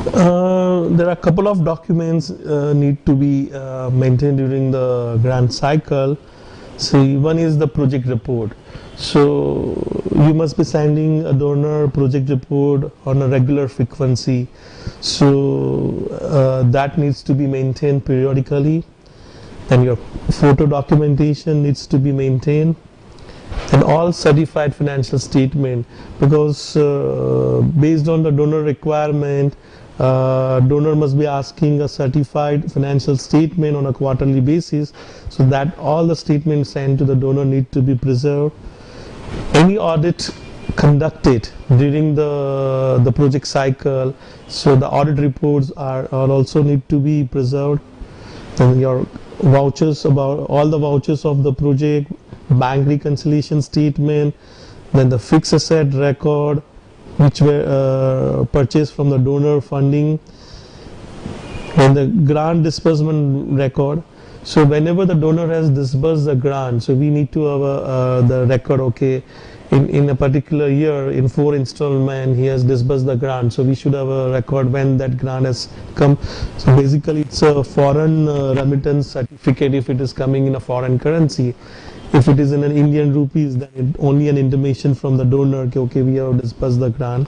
There are a couple of documents need to be maintained during the grant cycle. See, one is the project report. So you must be sending a donor project report on a regular frequency. So that needs to be maintained periodically. Then your photo documentation needs to be maintained, and all certified financial statement, because based on the donor requirement, donor must be asking a certified financial statement on a quarterly basis, so that all the statements sent to the donor need to be preserved. Any audit conducted during the project cycle, so the audit reports are also need to be preserved. And your vouchers, about all the vouchers of the project, bank reconciliation statement, then the fixed asset record which were purchased from the donor funding, and the grant disbursement record. So whenever the donor has disbursed the grant, so we need to have the record, okay, in a particular year, in 4 installments he has disbursed the grant, so we should have a record when that grant has come. So basically it's a foreign remittance certificate if it is coming in a foreign currency. If it is in an Indian rupees, then it only an intimation from the donor, okay, we have disbursed the grant.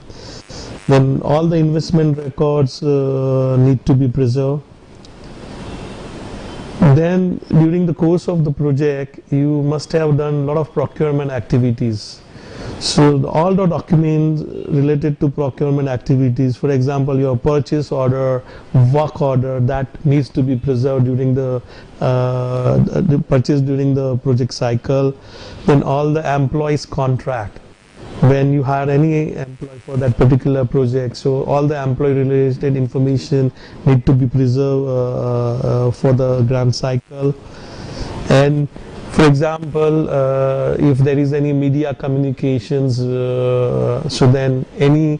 Then all the investment records need to be preserved. Then during the course of the project, you must have done a lot of procurement activities. So all the documents related to procurement activities, for example, your purchase order, work order, that needs to be preserved during the purchase during the project cycle. Then all the employees contract, when you hire any employee for that particular project, so all the employee related information need to be preserved for the grant cycle. And for example, if there is any media communications, so then any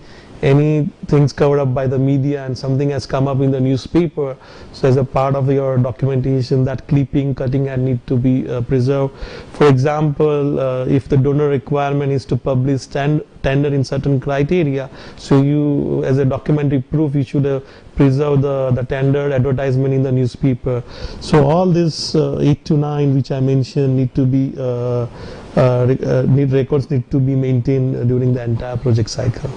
things covered up by the media and something has come up in the newspaper, so as a part of your documentation, that clipping, cutting and need to be preserved. For example, if the donor requirement is to publish tender in certain criteria, so you, as a documentary proof, you should preserve the tender advertisement in the newspaper. So all this 8 to 9 which I mentioned need to be records need to be maintained during the entire project cycle.